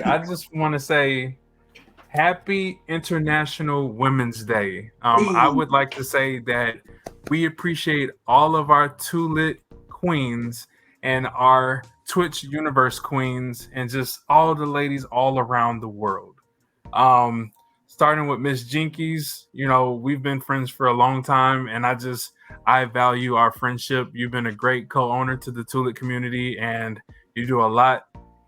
I just want to say Happy International Women's Day. I Hey. would like to say that we appreciate all of our Tulit queens and our Twitch universe queens and just all the ladies all around the world. Um, Starting with Miss Jinkies, we've been friends for a long time, and I value our friendship. You've been a great co-owner to the Tulit community, and you do a lot.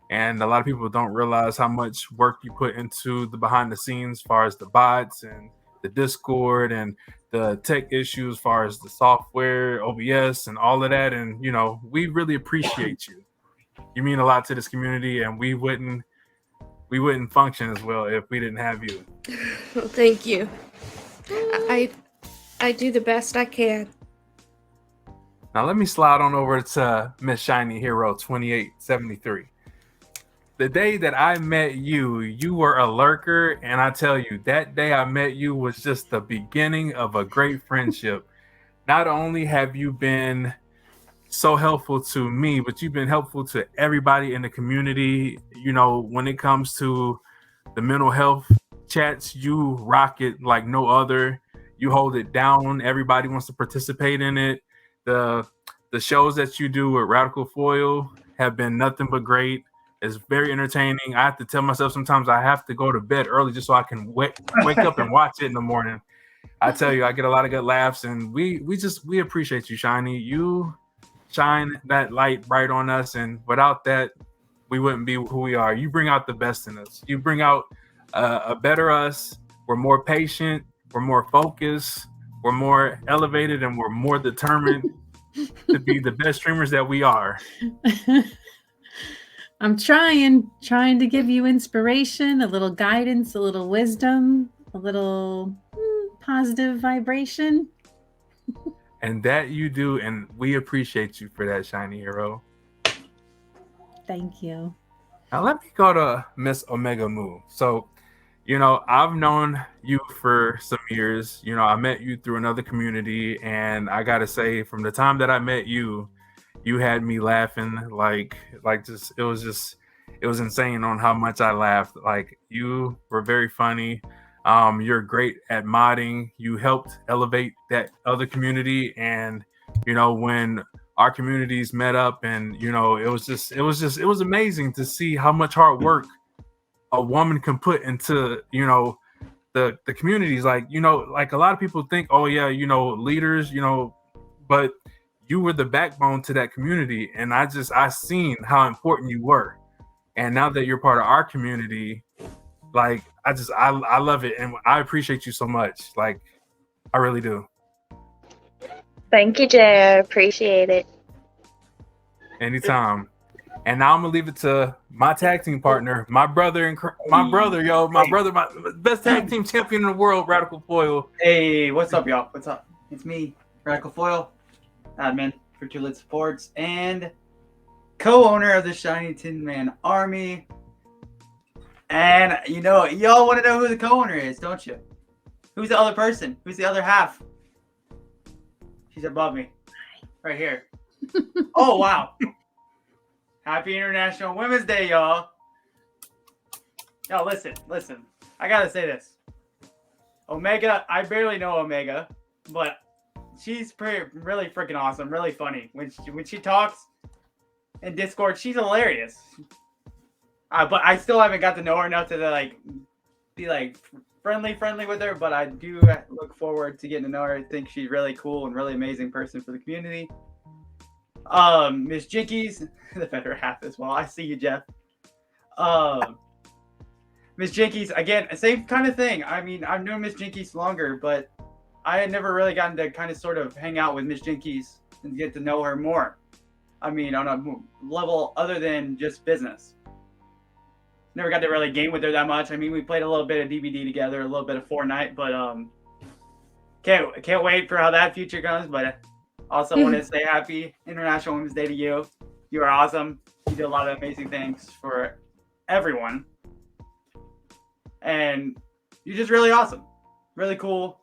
And a lot of people don't realize how much work you put into the behind the scenes, as far as the bots and the Discord and the tech issues, as far as the software, OBS, and all of that. And we really appreciate you. You mean a lot to this community, and we wouldn't function as well if we didn't have you. Well, thank you. I I do the best I can. Now let me slide on over to Miss Shiny Hero 2873. The day that I met you, you were a lurker, and I tell you, that day I met you was just the beginning of a great friendship. Not only have you been so helpful to me, but you've been helpful to everybody in the community. When it comes to the mental health chats, you rock it like no other. You hold it down. Everybody wants to participate in it. The the shows that you do with Radical Foil have been nothing but great. It's very entertaining. I have to tell myself sometimes I have to go to bed early just so I can wake up and watch it in the morning. I tell you, I get a lot of good laughs, and we appreciate you, Shiny. You shine that light bright on us, and without that, we wouldn't be who we are. You bring out the best in us. You bring out a better us. We're more patient. We're more focused. We're more elevated, and we're more determined to be the best streamers that we are. I'm trying to give you inspiration, a little guidance, a little wisdom, a little positive vibration. And that you do, and we appreciate you for that, Shiny Hero. Thank you. Now let me go to Miss Omega Moo. So, I've known you for some years. I met you through another community, and I gotta say, from the time that I met you, you had me laughing like just it was insane on how much I laughed. Like, you were very funny. You're great at modding. You helped elevate that other community, and when our communities met up, and it was amazing to see how much hard work a woman can put into the communities. Like a lot of people think, oh yeah, leaders, but you were the backbone to that community, and I seen how important you were. And now that you're part of our community, like I love it, and I appreciate you so much. Like, I really do. Thank you, Jay. I appreciate it. Anytime. And now I'm gonna leave it to my tag team partner, my brother, my best tag team champion in the world, Radical Foil. Hey, what's up, y'all? What's up? It's me, Radical Foil, admin for Tulit Supports, and co-owner of the Shiny Tin Man Army. And y'all want to know who the co-owner is, don't you? Who's the other person? Who's the other half? She's above me, right here. Oh wow! Happy International Women's Day, y'all. Yo, listen. I gotta say this. Omega, I barely know Omega, but she's really freaking awesome, really funny. When she talks in Discord, she's hilarious. But I still haven't got to know her enough to be friendly with her. But I do look forward to getting to know her. I think she's really cool and really amazing person for the community. Miss Jinkies, the better half as well. I see you, Jeff. Miss Jinkies, again, same kind of thing. I mean, I've known Miss Jinkies longer, but I had never really gotten to kind of sort of hang out with Miss Jinkies and get to know her more. I mean, on a level other than just business. Never got to really game with her that much. I mean, we played a little bit of DBD together, a little bit of Fortnite, but can't wait for how that future comes. But also want to say Happy International Women's Day to you. You are awesome. You do a lot of amazing things for everyone. And you're just really awesome. Really cool.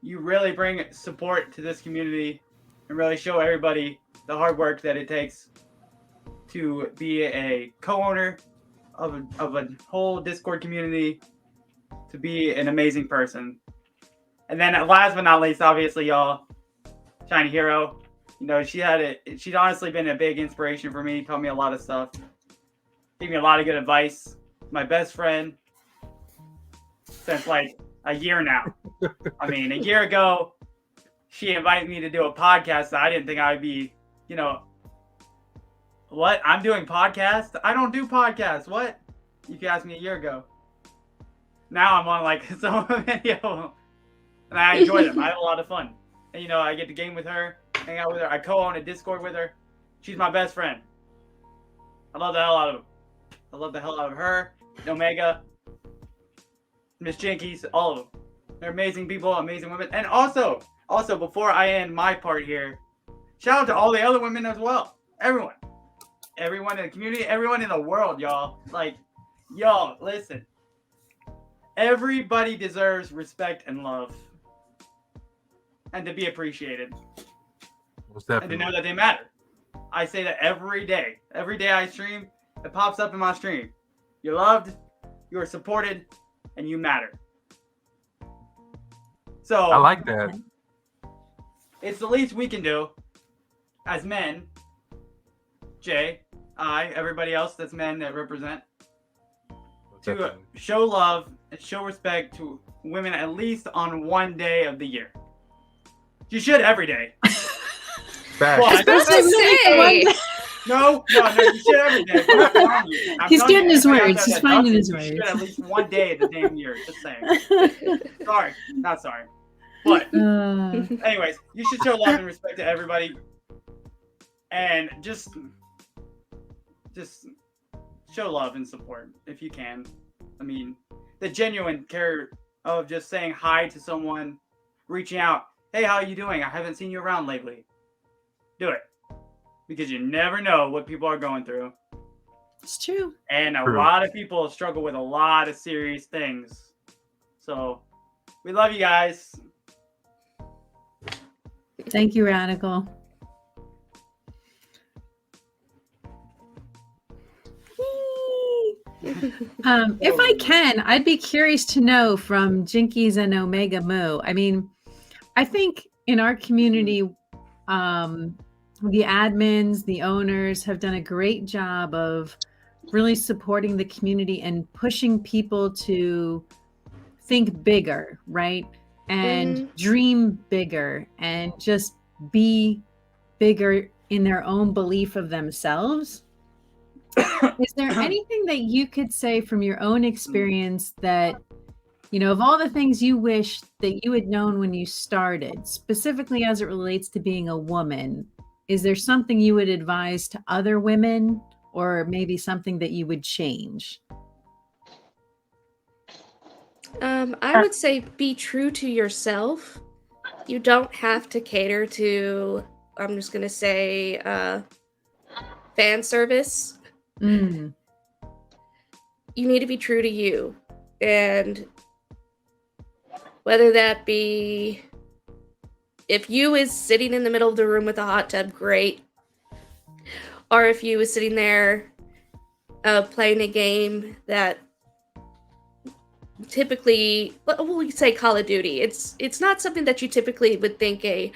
You really bring support to this community and really show everybody the hard work that it takes to be a co-owner of a whole Discord community to be an amazing person. And then last but not least, obviously, y'all, Shiny Hero. You know, she'd honestly been a big inspiration for me, taught me a lot of stuff, gave me a lot of good advice. My best friend since like a year now. I mean, a year ago, she invited me to do a podcast that I didn't think I would be, you know, what? I'm doing podcasts? I don't do podcasts. What? If you asked me a year ago. Now I'm on like some video. And I enjoy them. I have a lot of fun. And, you know, I get to game with her, hang out with her. I co-own a Discord with her. She's my best friend. I love the hell out of her. I love the hell out of her, Omega, Miss Jinkies, all of them. They're amazing people, amazing women. And also, before I end my part here, shout out to all the other women as well. Everyone. Everyone in the community, everyone in the world, y'all. Like, y'all, listen. Everybody deserves respect and love. And to be appreciated. Most And to definitely. know that they matter. I say that every day. Every day I stream, it pops up in my stream. You're loved, you're supported, and you matter. So I like that. it's the least we can do as men. Jay, everybody else that's men that represent, Most to definitely. show love and show respect to women at least on one day of the year. You should every day. Facts. Well, Especially say. No, you should every day. I'm telling you. I'm He's telling getting you, his everybody words. out He's there that finding does his it, you should words. at least one day of the damn year. Just saying. Sorry, not sorry. But anyways, you should show love and respect to everybody, and just show love and support if you can. I mean, the genuine care of just saying hi to someone, reaching out. Hey, how are you doing? I haven't seen you around lately. Do it. Because you never know what people are going through. It's true. And a True. lot of people struggle with a lot of serious things. So, we love you guys. Thank you, Radical. If I can, I'd be curious to know from Jinkies and Omega Moo. I mean, I think in our community, the admins, the owners have done a great job of really supporting the community and pushing people to think bigger, right? And dream bigger and just be bigger in their own belief of themselves. Is there anything that you could say from your own experience that, you know, of all the things you wish that you had known when you started, specifically as it relates to being a woman, is there something you would advise to other women or maybe something that you would change? I would say be true to yourself. You don't have to cater to, I'm just going to say, fan service. Mm. You need to be true to you. And whether that be, if you is sitting in the middle of the room with a hot tub, great. Or if you is sitting there playing a game that typically, we'll say Call of Duty. It's not something that you typically would think a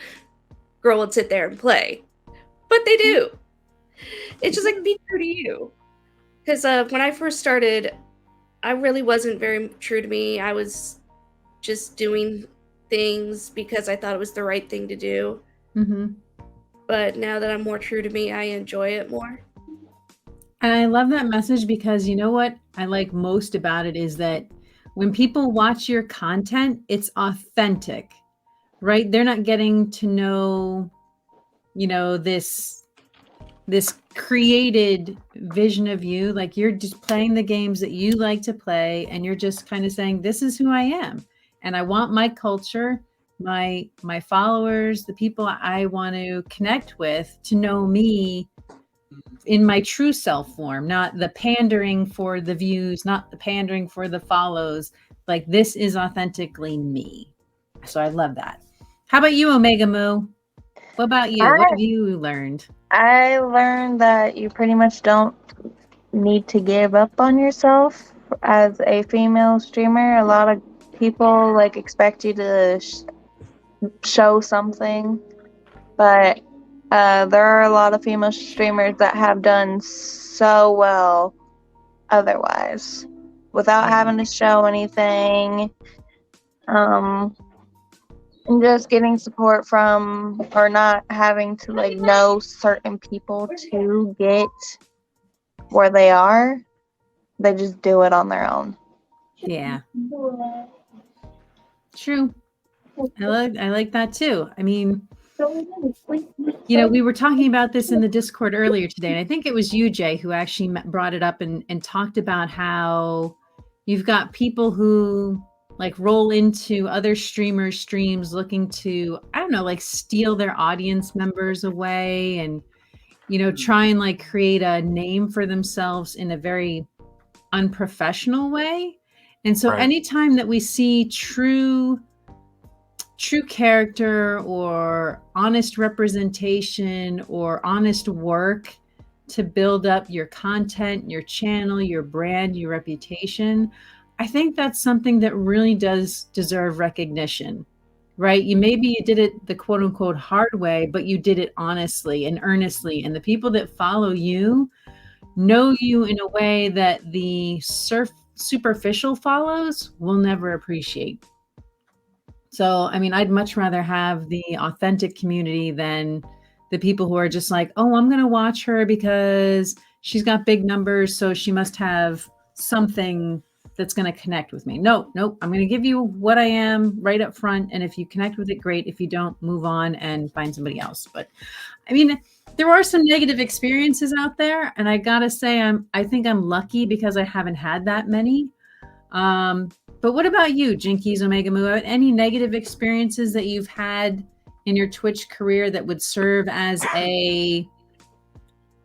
girl would sit there and play, but they do. It's just like, be true to you. Because when I first started, I really wasn't very true to me. I was just doing things because I thought it was the right thing to do. Mm-hmm. But now that I'm more true to me, I enjoy it more. And I love that message because you know what I like most about it is that when people watch your content, it's authentic, right? They're not getting to know, you know, this created vision of you. Like you're just playing the games that you like to play and you're just kind of saying, this is who I am. And I want my culture, my followers, the people I want to connect with to know me in my true self form, not the pandering for the views, not the pandering for the follows. Like this is authentically me. So I love that. How about you, Omega Moo? What about you? What have you learned? I learned that you pretty much don't need to give up on yourself as a female streamer. A lot of people like expect you to show something, but there are a lot of female streamers that have done so well otherwise without having to show anything. And just getting support from, or not having to like know certain people to get where they are. They just do it on their own. Yeah. True. I like that too. I mean, you know, we were talking about this in the Discord earlier today, and I think it was you, Jay, who actually brought it up and talked about how you've got people who like roll into other streamers' streams looking to, I don't know, like steal their audience members away and, you know, try and like create a name for themselves in a very unprofessional way. And so Right. anytime that we see true character or honest representation or honest work to build up your content, your channel, your brand, your reputation, I think that's something that really does deserve recognition, right? You did it the quote unquote hard way, but you did it honestly and earnestly. And the people that follow you know you in a way that the superficial follows will never appreciate. So, I mean, I'd much rather have the authentic community than the people who are just like, oh, I'm going to watch her because she's got big numbers, so she must have something that's going to connect with me. Nope. I'm going to give you what I am right up front. And if you connect with it, great. If you don't, move on and find somebody else. But I mean, there are some negative experiences out there. And I got to say, I think I'm lucky because I haven't had that many. But what about you, Jinkies, Omega Mu? Any negative experiences that you've had in your Twitch career that would serve as a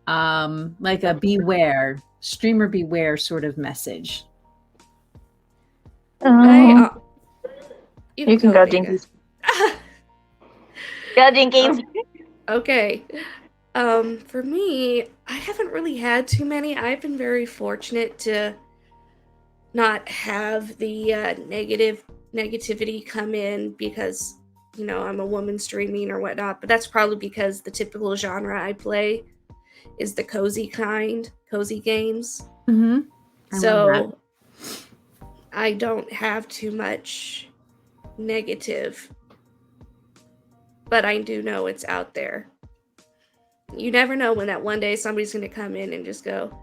like a streamer beware sort of message? You can go, Jinkies. Go, Jinkies. Okay. For me, I haven't really had too many. I've been very fortunate to not have the negativity come in because, you know, I'm a woman streaming or whatnot, but that's probably because the typical genre I play is the cozy games. Mm-hmm. So I don't have too much negative, but I do know it's out there. You never know when that one day somebody's going to come in and just go,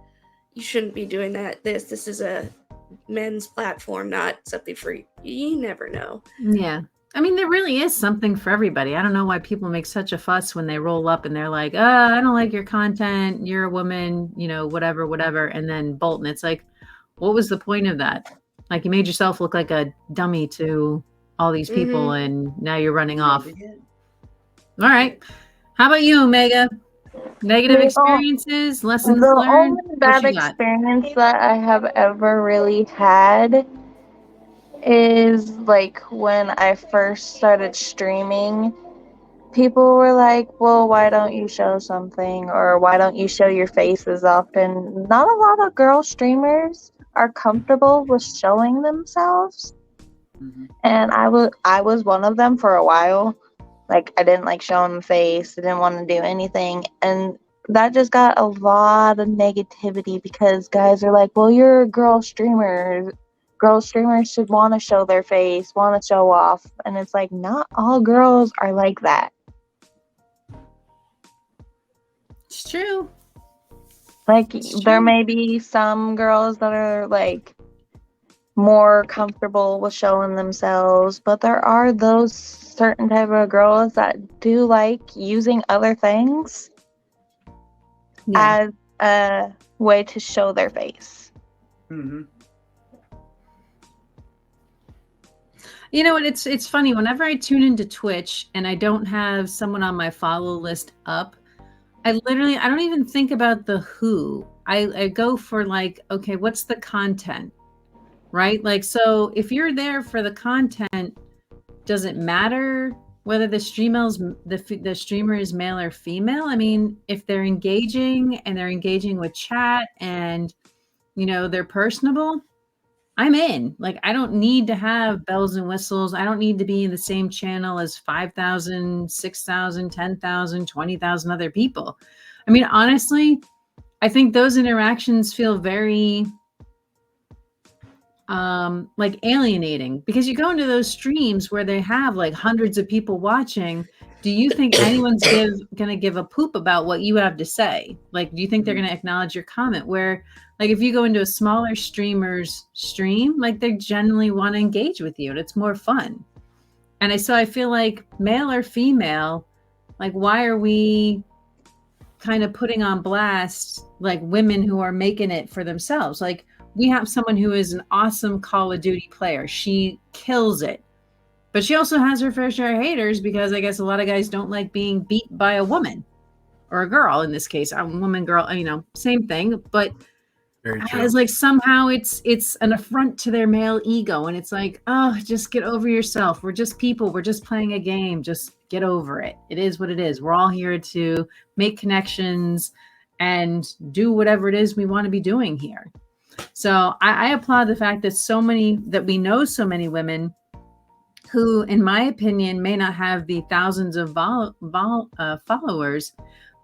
you shouldn't be doing that. This is a men's platform, not something for you. You never know. Yeah. I mean, there really is something for everybody. I don't know why people make such a fuss when they roll up and they're like, I don't like your content. You're a woman, you know, whatever. And then bolt. And it's like, what was the point of that? Like, you made yourself look like a dummy to all these people, and now you're running off. All right. How about you, Omega? Negative experiences, lessons the learned? only bad experience that I have ever really had is like when I first started streaming. People were like, well, why don't you show something, or why don't you show your face as often? Not a lot of girl streamers are comfortable with showing themselves. And I was one of them for a while. Like, I didn't like showing my face. I didn't want to do anything. And that just got a lot of negativity because guys are like, well, you're a girl streamer. Girl streamers should want to show their face, want to show off. And it's like, not all girls are like that. It's true. Like, there may be some girls that are like more comfortable with showing themselves, but there are those certain type of girls that do like using other things as a way to show their face. Mm-hmm. You know what? It's funny. Whenever I tune into Twitch and I don't have someone on my follow list up, I don't even think about the who. I go for like, okay, what's the content? Right? Like, so if you're there for the content, does it matter whether the streamer is male or female. I mean, if they're engaging and they're engaging with chat and, you know, they're personable, I'm in. Like, I don't need to have bells and whistles. I don't need to be in the same channel as 5,000, 6,000, 10,000, 20,000 other people. I mean, honestly, I think those interactions feel very like alienating, because you go into those streams where they have like hundreds of people watching. Do you think anyone's gonna give a poop about what you have to say? Like, do you think they're gonna acknowledge your comment? Where, like, if you go into a smaller streamer's stream, like, they generally want to engage with you and it's more fun. And I feel like, male or female, like, why are we kind of putting on blast like women who are making it for themselves? Like, we have someone who is an awesome Call of Duty player. She kills it. But she also has her fair share of haters, because I guess a lot of guys don't like being beat by a woman, or a girl in this case. A woman, girl, you know, same thing. But it's like somehow it's an affront to their male ego. And it's like, oh, just get over yourself. We're just people. We're just playing a game. Just get over it. It is what it is. We're all here to make connections and do whatever it is we want to be doing here. So I applaud the fact that we know so many women who, in my opinion, may not have the thousands of followers,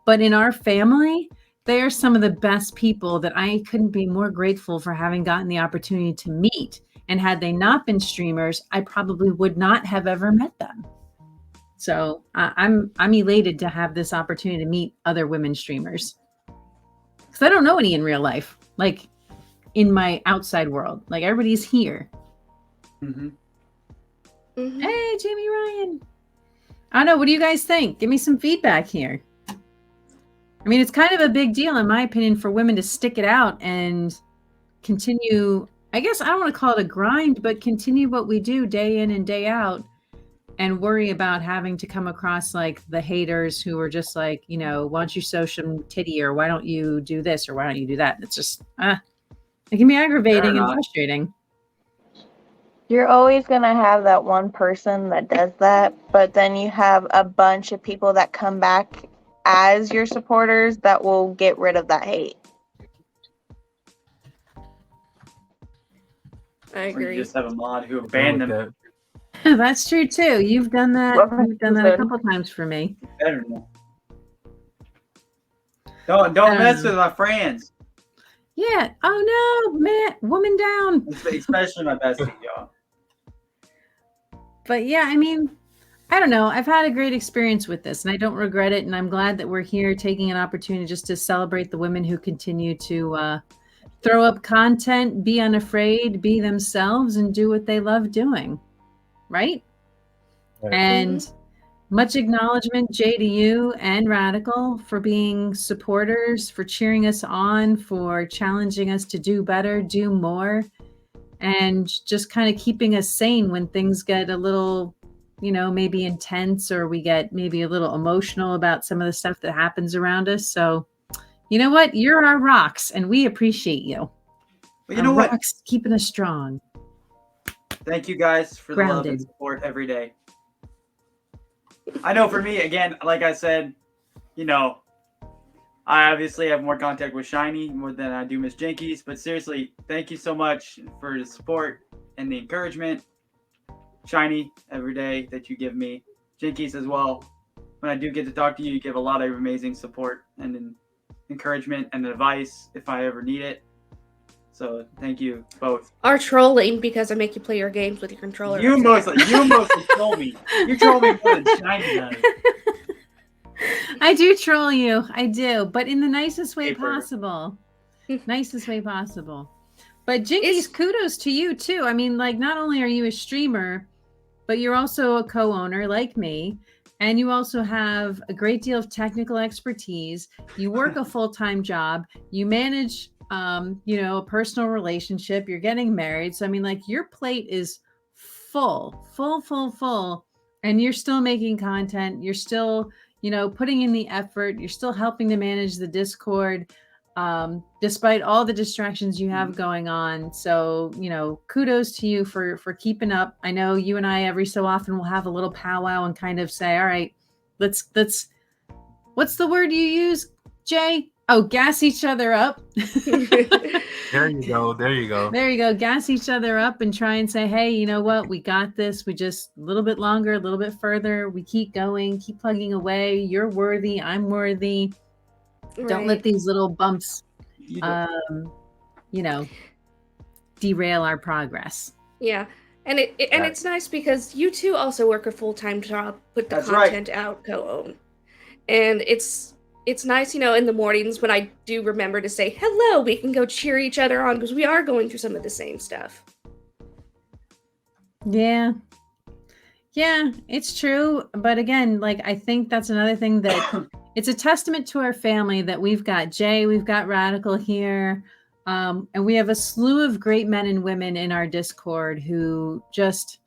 but in our family, they are some of the best people that I couldn't be more grateful for having gotten the opportunity to meet. And had they not been streamers, I probably would not have ever met them. So I'm elated to have this opportunity to meet other women streamers, because I don't know any in real life, like in my outside world. Like, everybody's here. Mm-hmm. Mhm. Hey, Jamie Ryan. I don't know. What do you guys think? Give me some feedback here. I mean, it's kind of a big deal, in my opinion, for women to stick it out and continue. I guess I don't want to call it a grind, but continue what we do day in and day out, and worry about having to come across like the haters who are just like, you know, why don't you show some titty, or why don't you do this, or why don't you do that? It's just, it can be aggravating and frustrating. You're always going to have that one person that does that, but then you have a bunch of people that come back as your supporters that will get rid of that hate. I Or agree. you just have a mod who abandoned them. That's true too. You've done that. You've done that a couple times for me. Better than that. Don't mess with my friends. Yeah. Oh no, man, woman down. Especially my bestie, y'all. But yeah, I mean, I don't know. I've had a great experience with this, and I don't regret it. And I'm glad that we're here taking an opportunity just to celebrate the women who continue to throw up content, be unafraid, be themselves, and do what they love doing. Right? And much acknowledgement, Jay, to you and Radical, for being supporters, for cheering us on, for challenging us to do better, do more, and just kind of keeping us sane when things get a little, you know, maybe intense, or we get maybe a little emotional about some of the stuff that happens around us. So, you know what? You're our rocks, and we appreciate you. But you know what? Rocks keeping us strong. Thank you guys for the love and support every day. I know for me, again, like I said, you know, I obviously have more contact with Shiny more than I do Miss Jinkies, but seriously, thank you so much for the support and the encouragement. Shiny, every day that you give me. Jinkies as well. When I do get to talk to you, you give a lot of amazing support and encouragement and advice if I ever need it. So thank you both. Or trolling, because I make you play your games with your controller. You mostly troll me. You troll me more than Shiny does. I do troll you. I do, but in the nicest way possible. Nicest way possible. But Jinkies, kudos to you too. I mean, like, not only are you a streamer, but you're also a co-owner like me. And you also have a great deal of technical expertise. You work a full-time job. You manage you know, a personal relationship. You're getting married. So I mean, like, your plate is full. And you're still making content. You're still, you know, putting in the effort. You're still helping to manage the Discord. despite all the distractions you have going on. So, kudos to you for keeping up. I know you and I every so often will have a little powwow and kind of say, all right, let's what's the word you use, Jay? Oh, gas each other up. There you go. There you go. There you go. Gas each other up and try and say, hey, you know what? We got this. We just a little bit longer, a little bit further. We keep going, keep plugging away. You're worthy. I'm worthy. Don't let these little bumps, derail our progress. Yeah. And it's nice because you two also work a full-time job, put the That's content out, co-own. And it's nice, in the mornings when I do remember to say, hello, we can go cheer each other on because we are going through some of the same stuff. Yeah. Yeah, it's true. But again, I think that's another thing that it's a testament to our family that we've got Jay, we've got Radical here. And we have a slew of great men and women in our Discord who just,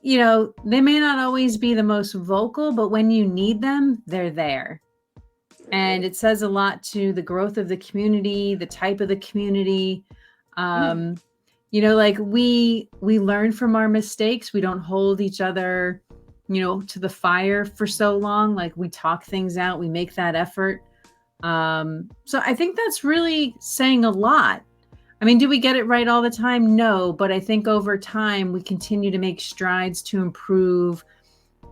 they may not always be the most vocal, but when you need them, they're there. And it says a lot to the growth of the community, the type of the community. We learn from our mistakes. We don't hold each other, to the fire for so long. We talk things out. We make that effort. So I think that's really saying a lot. I mean, do we get it right all the time? No, but I think over time we continue to make strides to improve,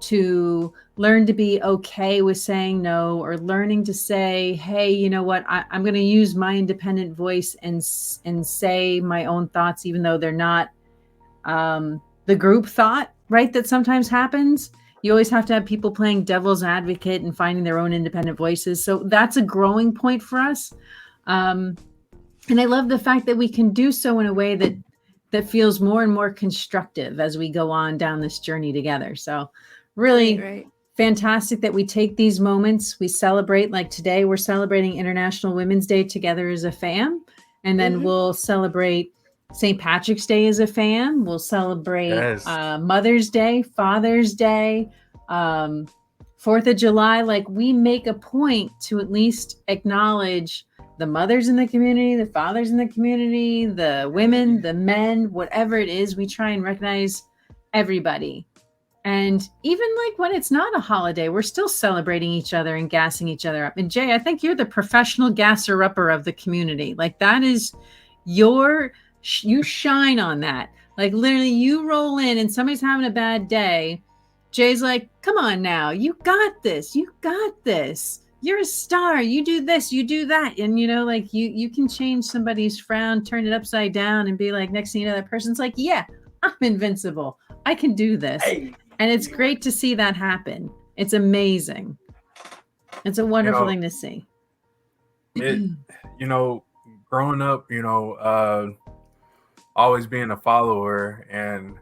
to learn to be okay with saying no, or learning to say, hey, you know what, I'm going to use my independent voice and say my own thoughts, even though they're not the group thought, right? That sometimes happens. You always have to have people playing devil's advocate and finding their own independent voices. So that's a growing point for us. And I love the fact that we can do so in a way that feels more and more constructive as we go on down this journey together. So really fantastic that we take these moments. We celebrate, like today, we're celebrating International Women's Day together as a fam. And then we'll celebrate St. Patrick's Day as a fam. We'll celebrate Mother's Day, Father's Day, 4th of July. We make a point to at least acknowledge the mothers in the community, the fathers in the community, the women, the men, whatever it is, we try and recognize everybody. And even when it's not a holiday, we're still celebrating each other and gassing each other up. And Jay, I think you're the professional gasser upper of the community. That is you shine on that. Literally you roll in and somebody's having a bad day. Jay's like, come on now, you got this. You got this. You're a star. You do this, you do that. And you can change somebody's frown, turn it upside down and be like, next thing you know, that person's like, yeah, I'm invincible. I can do this. Hey. And it's great to see that happen. It's amazing. It's a wonderful thing to see. Growing up, always being a follower and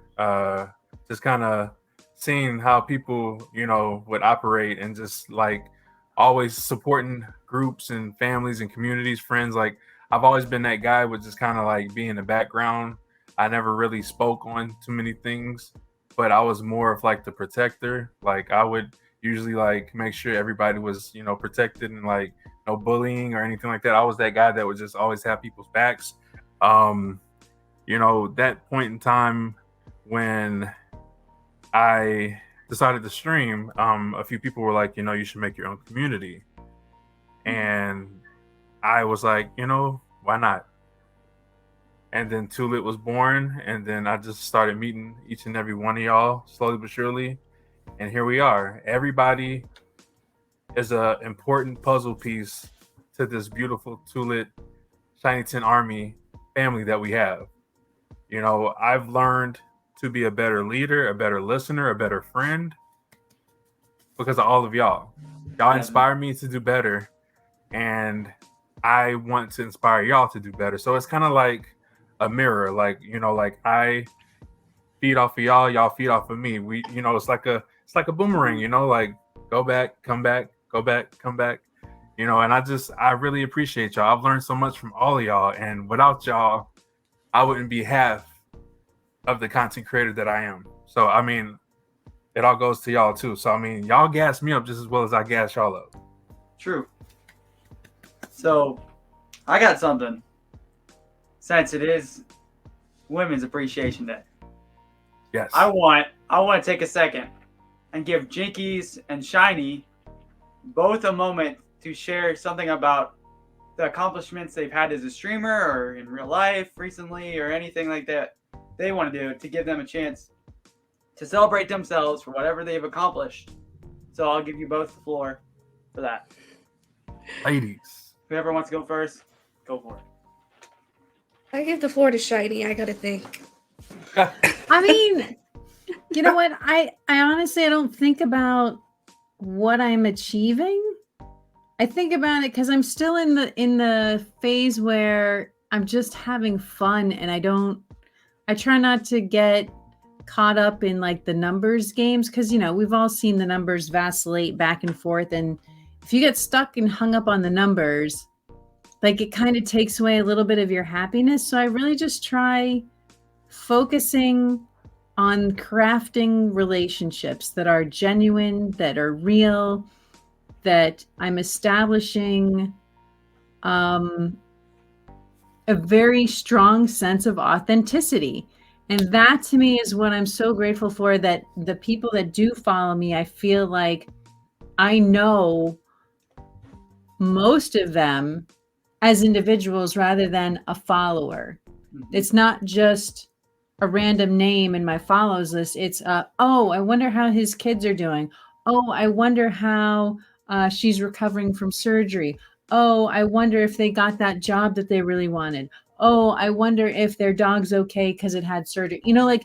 just kind of seeing how people, would operate and just always supporting groups and families and communities, friends. I've always been that guy with just kind of be in the background. I never really spoke on too many things, but I was more of the protector. I would usually make sure everybody was, protected and no bullying or anything like that. I was that guy that would just always have people's backs. That point in time when I decided to stream, a few people were like, you should make your own community. And I was like, why not? And then Too Lit was born, and then I just started meeting each and every one of y'all slowly but surely. And here we are. Everybody is an important puzzle piece to this beautiful Too Lit Shinyton Army family that we have. I've learned to be a better leader, a better listener, a better friend because of all of y'all. Y'all inspire me to do better, and I want to inspire y'all to do better. So it's kind of like a mirror, I feed off of y'all, y'all feed off of me. We, it's like a boomerang, go back, come back, go back, come back, and I really appreciate y'all. I've learned so much from all of y'all, and without y'all, I wouldn't be half of the content creator that I am. So, it all goes to y'all too. So, y'all gas me up just as well as I gas y'all up. True. So, I got something. Since it is Women's Appreciation Day, Yes. I want to take a second and give Jinkies and Shiny both a moment to share something about the accomplishments they've had as a streamer or in real life recently or anything like that they want to do to give them a chance to celebrate themselves for whatever they've accomplished. So I'll give you both the floor for that. Ladies. Whoever wants to go first, go for it. I give the floor to Shiny. I gotta think. I mean, you know what? I honestly I don't think about what I'm achieving. I think about it because I'm still in the phase where I'm just having fun, and I try not to get caught up in like the numbers games, because we've all seen the numbers vacillate back and forth, and if you get stuck and hung up on the numbers, like it kind of takes away a little bit of your happiness. So I really just try focusing on crafting relationships that are genuine, that are real, that I'm establishing a very strong sense of authenticity. And that to me is what I'm so grateful for, that the people that do follow me, I feel like I know most of them as individuals rather than a follower. It's not just a random name in my follows list. It's oh, I wonder how his kids are doing. Oh, I wonder how she's recovering from surgery. Oh, I wonder if they got that job that they really wanted. Oh, I wonder if their dog's okay because it had surgery. Like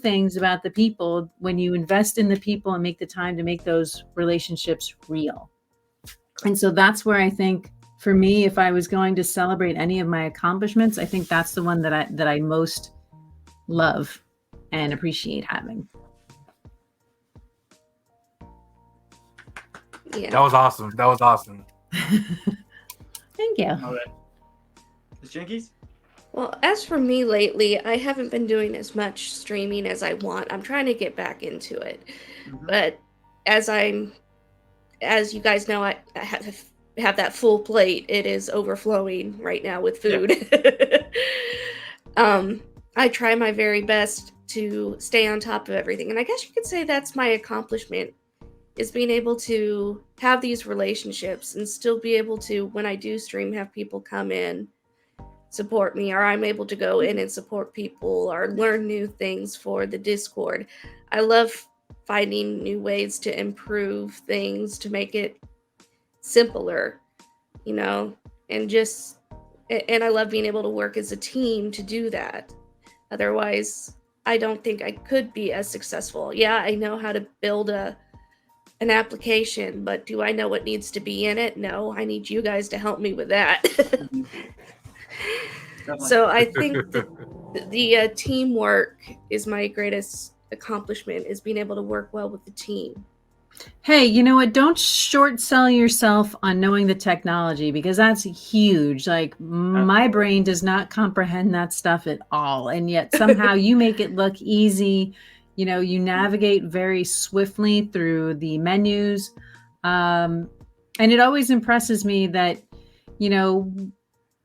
things about the people when you invest in the people and make the time to make those relationships real. And so that's where I think, for me, if I was going to celebrate any of my accomplishments, I think that's the one that I most love and appreciate having. Yeah. That was awesome. Thank you. All right. Is Jinkies? Well, as for me lately, I haven't been doing as much streaming as I want. I'm trying to get back into it. Mhm. But as you guys know, I have that full plate. It is overflowing right now with food. I try my very best to stay on top of everything. And I guess you could say that's my accomplishment, is being able to have these relationships and still be able to, when I do stream, have people come in, support me, or I'm able to go in and support people or learn new things for the Discord. I love finding new ways to improve things, to make it simpler, and I love being able to work as a team to do that. Otherwise, I don't think I could be as successful. Yeah, I know how to build an application, but do I know what needs to be in it? No, I need you guys to help me with that. Definitely. So I think the teamwork is my greatest accomplishment, is being able to work well with the team. Hey, you know what? Don't short sell yourself on knowing the technology, because that's huge. Like my brain does not comprehend that stuff at all. And yet somehow you make it look easy. You navigate very swiftly through the menus. And it always impresses me that,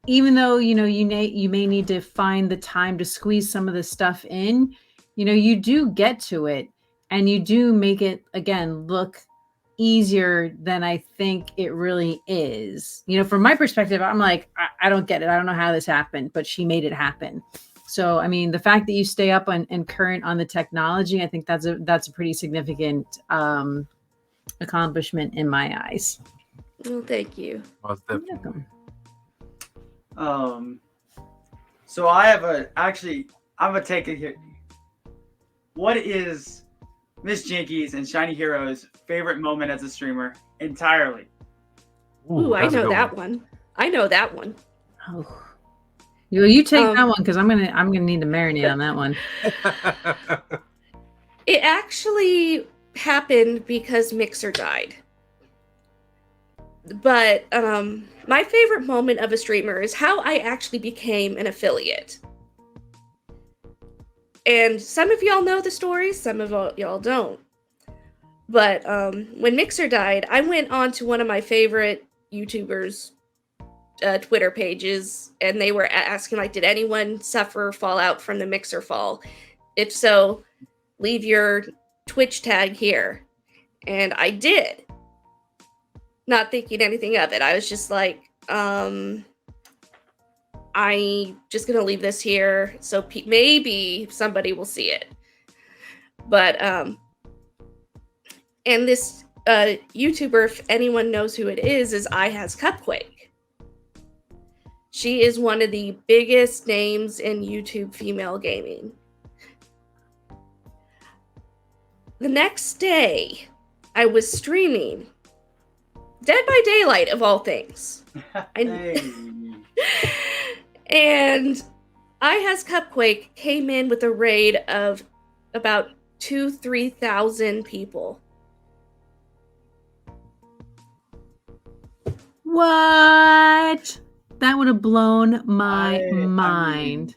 even though, you may need to find the time to squeeze some of the stuff in, you do get to it. And you do make it, again, look easier than I think it really is. From my perspective, I'm like, I don't get it. I don't know how this happened, but she made it happen. So, I mean, the fact that you stay up and current on the technology, I think that's a pretty significant accomplishment in my eyes. Well, thank you. You're welcome. So I'm gonna take it here. What is Miss Jinkies and Shiny Hero's favorite moment as a streamer entirely? Ooh, I know that one. I know that one. Oh, you take that one, because I'm gonna need to marinate on that one. It actually happened because Mixer died. But my favorite moment of a streamer is how I actually became an affiliate. And some of y'all know the story, some of y'all don't. But when Mixer died, I went on to one of my favorite YouTubers' Twitter pages, and they were asking like, did anyone suffer fallout from the Mixer fall? If so, leave your Twitch tag here. And I did, not thinking anything of it. I was just like, I just gonna leave this here so maybe somebody will see it. But and this YouTuber, if anyone knows who it is iHas Cupquake. She is one of the biggest names in YouTube female gaming. The next day, I was streaming Dead by Daylight, of all things. Hey. And iHas Cupquake came in with a raid of about 3,000 people. What? That would have blown my mind.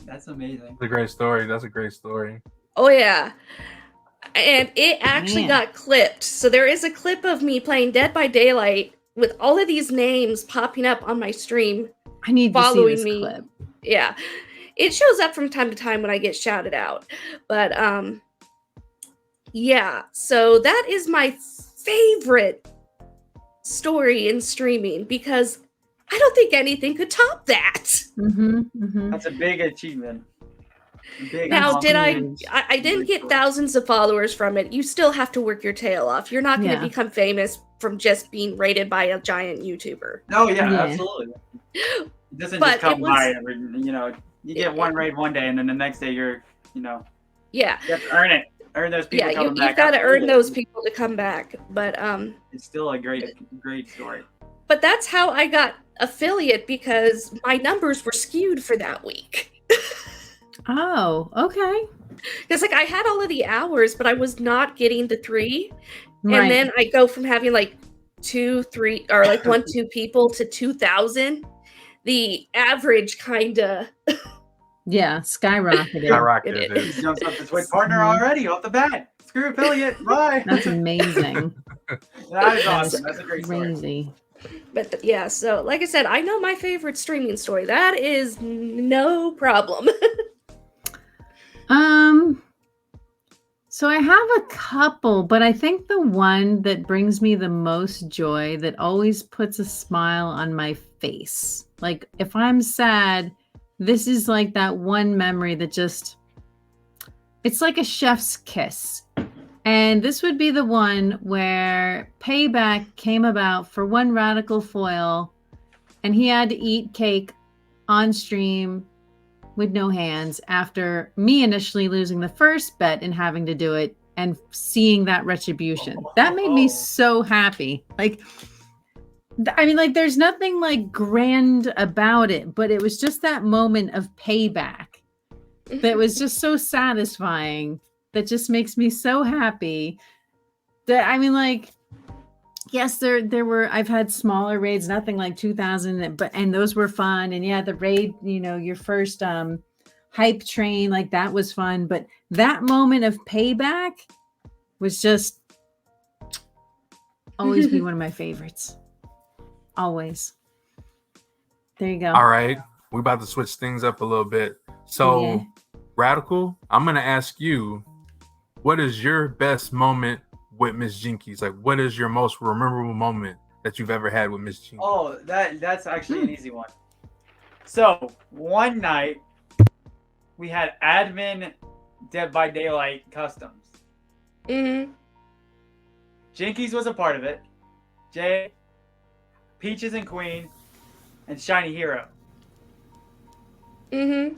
That's amazing. That's a great story. That's a great story. Oh yeah. And it actually Man. got clipped. So there is a clip of me playing Dead by Daylight with all of these names popping up on my stream. I need to see Following this me. clip. Yeah. It shows up from time to time when I get shouted out. But yeah, so that is my favorite story in streaming because I don't think anything could top that. Mm-hmm, mm-hmm. That's a big achievement. Big Now, did accomplishment. I didn't get thousands of followers from it. You still have to work your tail off. You're not going to Yeah. become famous from just being rated by a giant YouTuber. Oh yeah, Yeah. absolutely. It doesn't But just come it was- by every, you get one raid one day and then the next day you're, Yeah. you have to earn it. Earn those people Yeah, coming you've back. got to earn Absolutely. those people to come back. But It's still a great story. but that's how I got affiliate because my numbers were skewed for that week. Oh, okay. Because like I had all of the hours, but I was not getting the 3. Right. And then I go from having like 2, 3, or like 1, 2 people to 2,000. The average kind of yeah, skyrocketed. Skyrocketed. It dude. He jumps up to Twitch partner Mhm. already off the bat. Screw affiliate. Bye. That's amazing. That is That awesome. is That's a great story. crazy. But yeah, so like I said, I know my favorite streaming story. That is no problem. So I have a couple, but I think the one that brings me the most joy, that always puts a smile on my face. Like if I'm sad, this is like that one memory that just, it's like a chef's kiss. And this would be the one where payback came about for one Radical Foil, and he had to eat cake on stream with no hands after me initially losing the first bet and having to do it and seeing that retribution. That made me so happy. Like, I mean, like, there's nothing like grand about it, but it was just that moment of payback that was just so satisfying. That just makes me so happy. That, I mean, like, yes, there were, I've had smaller raids, nothing like 2,000, and those were fun. And yeah, the raid, your first hype train, like that was fun. But that moment of payback was just always be one of my favorites. Always. There you go. All right. We're about to switch things up a little bit. So, Yeah. Radical, I'm going to ask you, what is your best moment with Miss Jinkies? Like, what is your most memorable moment that you've ever had with Miss Jinkies? Oh, that's actually an easy one. So one night we had admin Dead by Daylight customs. Mm-hmm. Jinkies was a part of it. Jay, Peaches and Queen, and Shiny Hero. Mm-hmm.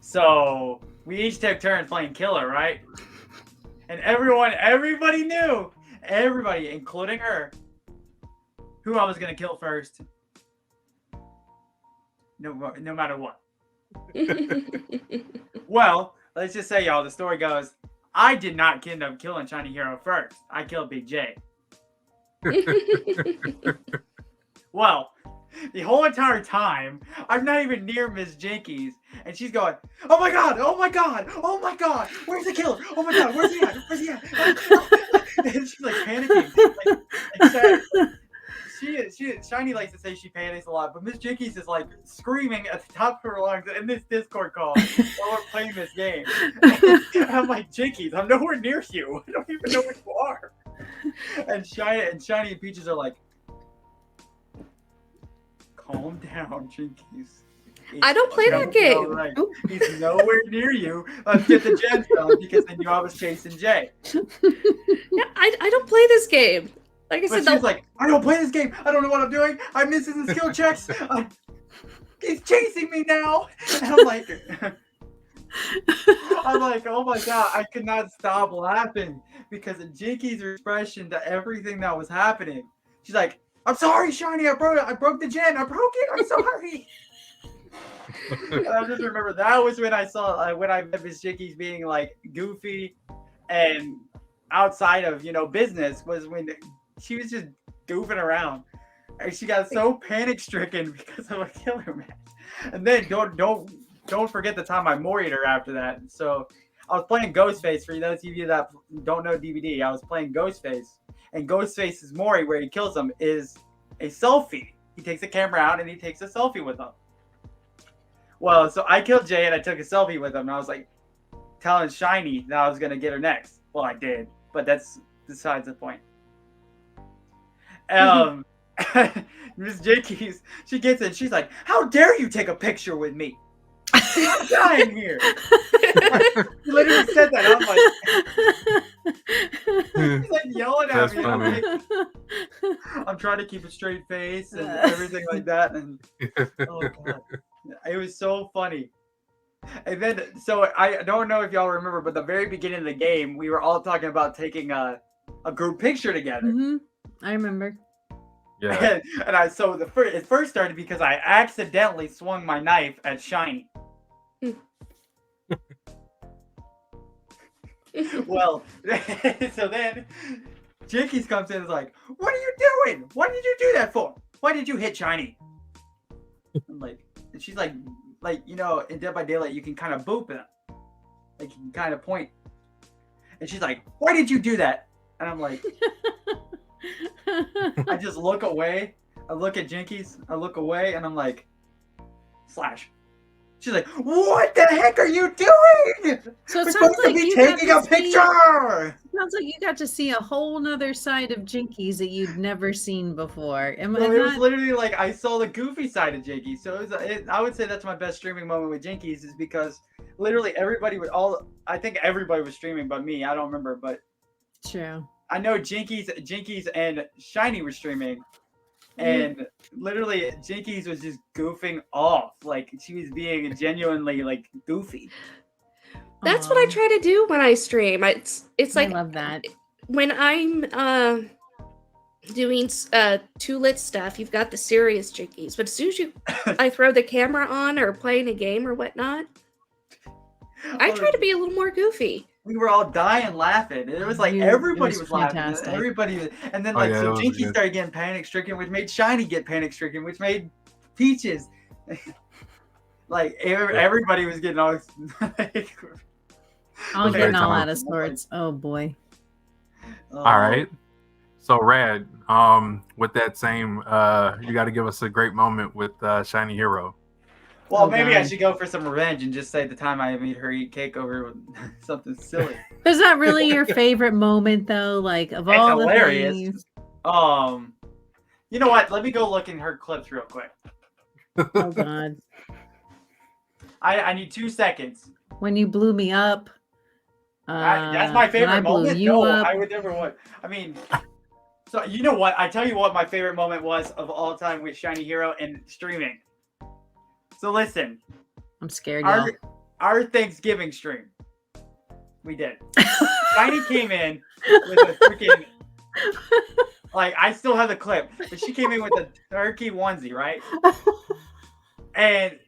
So we each took turns playing killer, right? And everybody knew, everybody, including her, who I was gonna kill first. No matter what. Well, let's just say, y'all, the story goes, I did not end up killing Shiny Hero first. I killed Big J. Well, the whole entire time, I'm not even near Miss Jinkies, and she's going, oh my god, oh my god, oh my god, where's the killer? Oh my god, where's he at? Where's he at? And she's like panicking. Like sad. Shiny likes to say she panics a lot, but Miss Jinkies is like screaming at the top of her lungs in this Discord call while we're playing this game. And I'm like, Jinkies, I'm nowhere near you. I don't even know where you are. And Shiny and Peaches are like, calm down, Jinkies. I don't play that game. Right. He's nowhere near you. Let's get the gemstone because they knew I was chasing Jay. Yeah, I don't play this game. Like I But said, she's like, I don't play this game. I don't know what I'm doing. I'm missing the skill checks. He's chasing me now. And I'm like, oh my god, I could not stop laughing because of Jinky's expression to everything that was happening. She's like, I'm sorry, Shiny. I broke the gen. I broke it. I'm sorry. And I just remember that was when I saw when I met Miss Jinky's being like goofy and outside of business was when she was just goofing around and she got so panic stricken because of a killer match. And then don't forget the time I moried her after that. So I was playing Ghostface. For those of you that don't know DVD, I was playing Ghostface, and Ghostface's mori, where he kills him, is a selfie. He takes the camera out and he takes a selfie with him. Well, so I killed Jay and I took a selfie with him, and I was like telling Shiny that I was gonna get her next. Well, I did, but that's besides the point. Miss Jinkies, she gets in. She's like, "How dare you take a picture with me? I'm dying here." She literally said that. I'm like, she's like yelling at That's me. funny. I'm trying to keep a straight face and everything like that. And oh god, it was so funny. And then, so I don't know if y'all remember, but the very beginning of the game, we were all talking about taking a group picture together. Mm-hmm. I remember. Yeah. And it first started because I accidentally swung my knife at Shiny. Well, so then Jinkies comes in and is like, "What are you doing? What did you do that for? Why did you hit Shiny?" I'm like, and she's like, in Dead by Daylight, you can kind of boop them. Like, you can kind of point. And she's like, "Why did you do that?" And I'm like, I just look away. I look at Jinkies. I look away, and I'm like, slash. She's like, "What the heck are you doing? So it We're sounds supposed to like be you got taking a to see- picture." Sounds like you got to see a whole nother side of Jinkies that you'd never seen before. So it was literally like I saw the goofy side of Jinkies. So I would say that's my best streaming moment with Jinkies, is because literally everybody I think everybody was streaming but me. I don't remember, but True. I know Jinkies and Shiny were streaming, and literally Jinkies was just goofing off. Like, she was being genuinely like goofy. that's what I try to do when I stream. It's like I love that. when I'm doing too lit stuff, you've got the serious Jinkies. But as soon as I throw the camera on or playing a game or whatnot, I try to be a little more goofy. We were all dying laughing. It was like everybody was laughing. fantastic. Everybody, and then Oh, like yeah, so that was Jinkies good. started getting panic stricken, which made Shiny get panic stricken, which made Peaches. Like everybody was getting all. Like, I'm Okay. getting all Time. out of sorts. Oh boy. All right. So Rad, with that same, you got to give us a great moment with Shiny Hero. Well, Oh, maybe I God. should go for some revenge and just say the time I made her eat cake over something silly. Is that really your favorite moment though? Like of It's all hilarious. the things. You know what? Let me go look in her clips real quick. Oh god. I need 2 seconds. When you blew me up. That's my when I favorite blew moment. you No, up. I would never want. I mean, so you know what? I tell you what, my favorite moment was of all time with Shiny Hero and streaming. So listen, I'm scared, y'all. our Thanksgiving stream, we did. Shiny came in with a freaking, like, I still have the clip, but she came in with a turkey onesie, right? And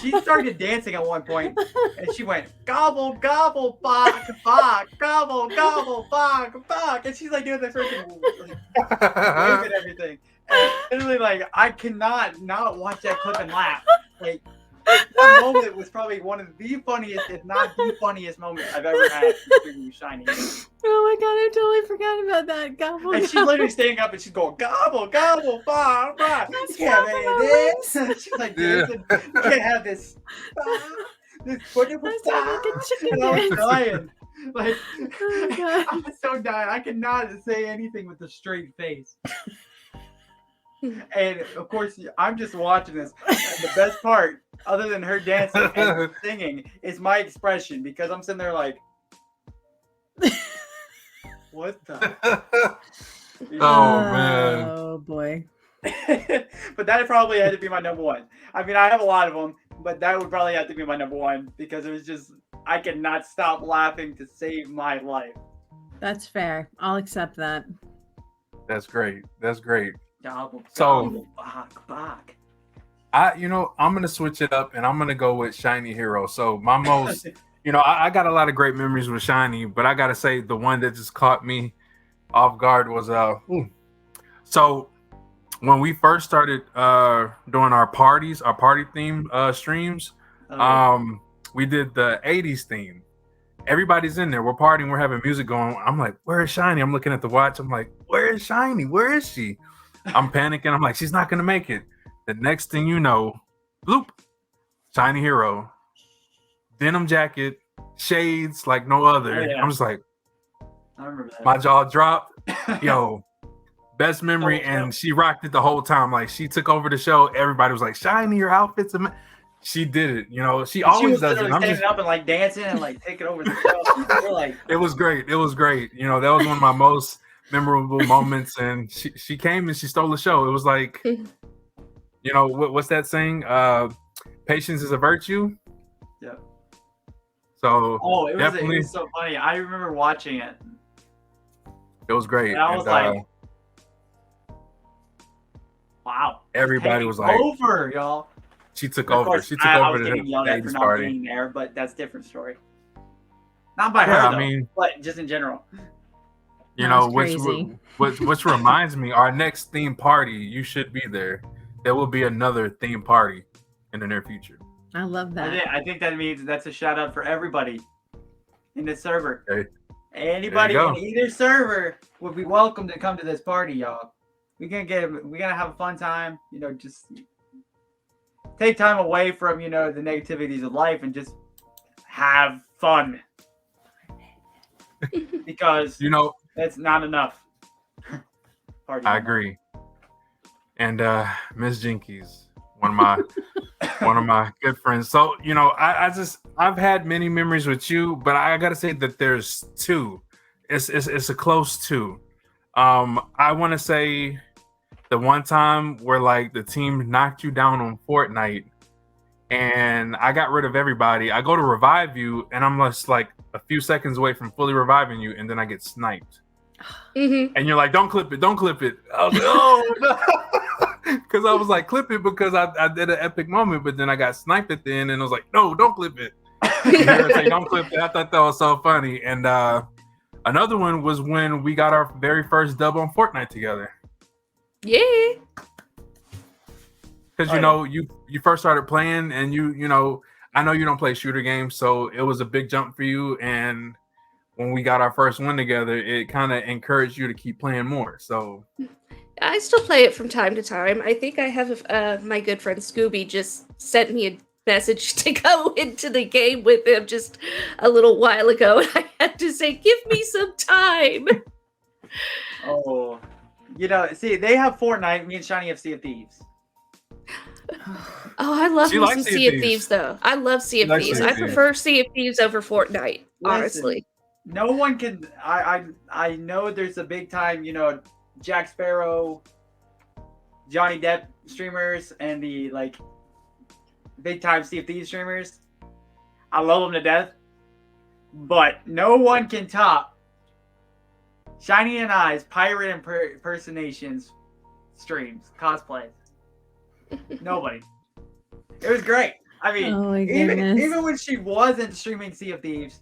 she started dancing at one point, and she went, "Gobble, gobble, bok, bok, gobble, gobble, bok, bok," and she's like doing the freaking wave and everything. And literally, like, I cannot not watch that clip and laugh. Like, that moment was probably one of the funniest, if not the funniest moment I've ever had with Shiny. Oh my god, I totally forgot about that. Gobble, And she's gobble. literally standing up and she's going, gobble, gobble, bah, bah. You That's can't flapping have my this. She's like, Yeah. dancing. You can't have this. Bah, this wonderful That's like a bah. chicken And I was dance. dying. Like, Oh, God. I was so dying. I could not say anything with a straight face. And of course, I'm just watching this. And the best part, other than her dancing and singing, is my expression because I'm sitting there like, what the? Oh, man. Oh boy. But that probably had to be my number one. I mean, I have a lot of them, but that would probably have to be my number one because it was just, I could not stop laughing to save my life. That's fair. I'll accept that. That's great. That's great. Gobble, So- gobble, bok. I'm gonna switch it up and I'm gonna go with Shiny Hero. So my most, I got a lot of great memories with Shiny, but I gotta say the one that just caught me off guard was so when we first started doing our party theme streams, we did the 80s theme. Everybody's in there, we're partying, we're having music going. I'm like, where is Shiny? I'm looking at the watch, I'm like, where is Shiny? Where is she? I'm panicking, I'm like, she's not gonna make it. The next thing you know, bloop, Shiny Hero, denim jacket, shades like no other. Oh, yeah. I'm just like, I remember that. my jaw dropped. Yo, best memory, Oh, yeah. and she rocked it the whole time. Like she took over the show. Everybody was like, "Shiny, your outfit's amazing." She did it. She She always was does it. literally I'm standing just, up and like dancing and like taking over the show. We're like, it was great. It was great. That was one of my most memorable moments. And she came and she stole the show. It was like, what's that saying? Patience is a virtue. Yeah. So oh, it definitely, was so funny. I remember watching it. it was great. And I was like, wow. everybody Taking was like, over, y'all. she took Of over. course, She took I over was the getting yelled at for 80s not party. being there, but that's a different story. Not by Yeah, her, I though, mean, but just in general. That was crazy. which reminds me, our next theme party, you should be there. There will be another theme party in the near future. I love that. I think that means that's a shout out for everybody in the server. Okay. Anybody There you in go. either server would be welcome to come to this party, y'all. We're gonna have a fun time. Just take time away from the negativities of life and just have fun because that's not enough. Party. I agree. And Miss Jinkies, one of my good friends. So I've had many memories with you, but I gotta say that there's two. It's a close two. I want to say the one time where like the team knocked you down on Fortnite, and I got rid of everybody. I go to revive you, and I'm just like a few seconds away from fully reviving you, and then I get sniped. Mhm. And you're like, don't clip it. I was like, oh, no. Because I was like, clip it because I did an epic moment, but then I got sniped at the end, and I was like, no, don't clip it. You hear her say, don't clip it. I thought that was so funny. And another one was when we got our very first dub on Fortnite together. Yeah. Because Oh, you first started playing, and I know you don't play shooter games, so it was a big jump for you. And when we got our first one together, it kind of encouraged you to keep playing more. So I still play it from time to time. I think I have my good friend Scooby just sent me a message to go into the game with him just a little while ago, and I had to say, "Give me some time." Oh, see, they have Fortnite. Me and Shiny have Sea of Thieves. Oh, I love She me likes some Sea of Sea of Thieves. Thieves, though. I love Sea of likes Thieves. Sea of I Thieves. prefer Sea of Thieves over Fortnite, honestly. No one can. I know there's a big time, Jack Sparrow, Johnny Depp streamers, and the big time Sea of Thieves streamers. I love them to death, but no one can top Shiny and I's pirate impersonations streams, cosplays. Nobody. It was great. I mean, Oh my goodness. even when she wasn't streaming Sea of Thieves,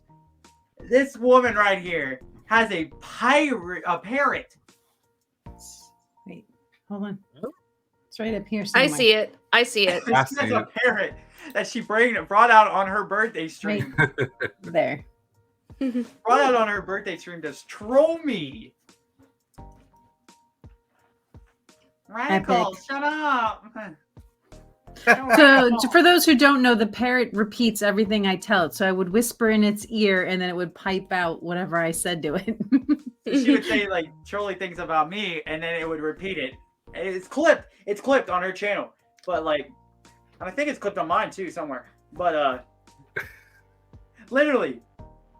this woman right here has a parrot. Wait, hold on. It's right up here I somewhere. see it. I see it. She I has see a it. parrot that she brought out on her birthday stream. There. brought out on her birthday stream to troll me. Radical, Epic. shut up. So, for those who don't know, the parrot repeats everything I tell it. So I would whisper in its ear, and then it would pipe out whatever I said to it. She would say like trolly things about me, and then it would repeat it. It's clipped. It's clipped on her channel, but like, and I think it's clipped on mine too somewhere. But literally,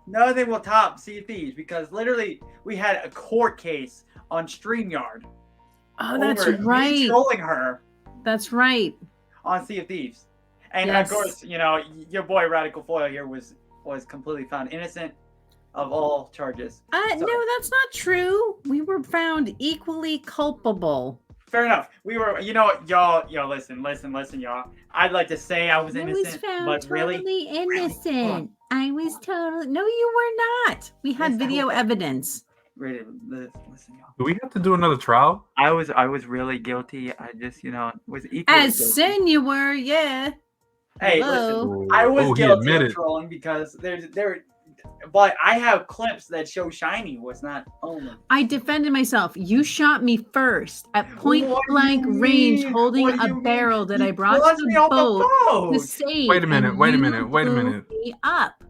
nothing will top Sea of Thieves because literally we had a court case on StreamYard. Oh, that's over me right. trolling her That's right. on Sea of Thieves, and Yes. of course, you know, your boy Radical Foil here was completely found innocent of all charges. So- No, that's not true. We were found equally culpable. Fair enough. We were, you know, y'all, listen, y'all. I'd like to say I was innocent, but really, innocent. I was totally. No, you were not. We had Yes, I video was. evidence. listen, y'all. Do we have to do another trial? I was really guilty. I just, you know, was equally As guilty. sin you were, yeah. Hey, Hello. listen, I was he guilty admitted. of trolling because but I have clips that show Shiny was not only. I defended myself. You shot me first at point What do blank you range, mean? holding What do a you mean? barrel that You I brought launched to me the off boat to boat. save. Wait a minute, and wait a you minute, wait a blew minute. me up.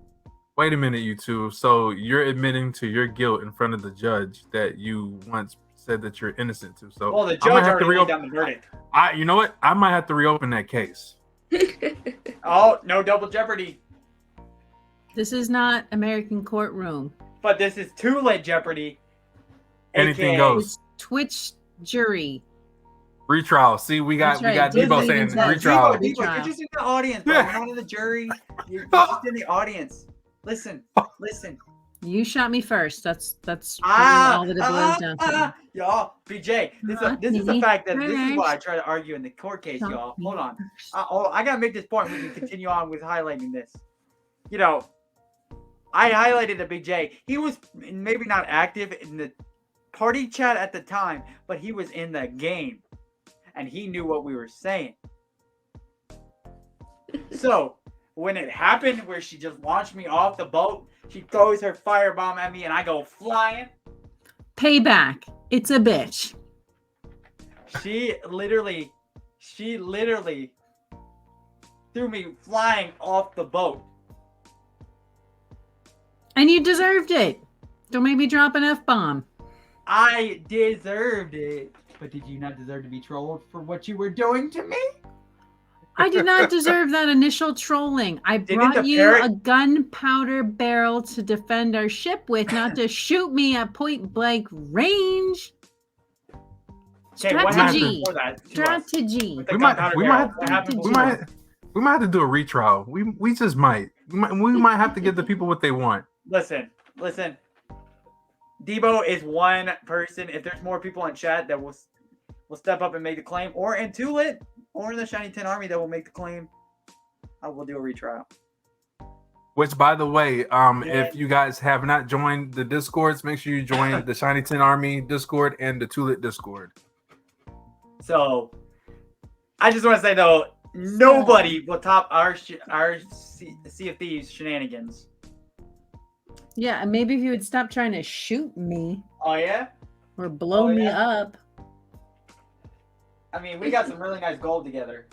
Wait a minute, you two. So you're admitting to your guilt in front of the judge that you once said that you're innocent to. So Well, the I judge might have to already laid reopen. down the verdict. You know what? I might have to reopen that case. Oh, no double jeopardy. This is not American courtroom. But this is too late jeopardy. Anything AKA goes. It's Twitch jury. Retrial. See, we got That's right. Debo Disney saying even says retrial. Debo, you're just in the audience, bro. You're not in the jury. You're just in the audience. Listen. You shot me first. That's really all that it boils down to. Y'all, BJ, this is the fact that this is why I try to argue in the court case, y'all. Hold on. I gotta make this point. We can continue on with highlighting this. You know, I highlighted the BJ. He was maybe not active in the party chat at the time, but he was in the game, and he knew what we were saying. So when it happened, where she just launched me off the boat, she throws her firebomb at me, and I go flying. Payback. It's a bitch. She literally threw me flying off the boat. And you deserved it. Don't make me drop an F-bomb. I deserved it. But did you not deserve to be trolled for what you were doing to me? I did not deserve that initial trolling. I Didn't brought the you parrot- a gunpowder barrel to defend our ship with, not to shoot me at point blank range. Okay, what happened Strategy. before that? to us? Strategy. With the We might gunpowder we barrel? might What happened we before? might have to do a retrial. We just might. We might have to give the people what they want. Listen. Debo is one person. If there's more people in chat that will step up and make the claim, or in Tulit, or in the Shiny 10 Army that will make the claim, I will do a retrial. Which, by the way, if you guys have not joined the Discords, make sure you join the Shiny 10 Army Discord and the Tulit Discord. So, I just want to say though, nobody will top our Sea of Thieves shenanigans. Yeah, and maybe if you would stop trying to shoot me Oh yeah? or blow Oh, me yeah? up. I mean, we got some really nice gold together.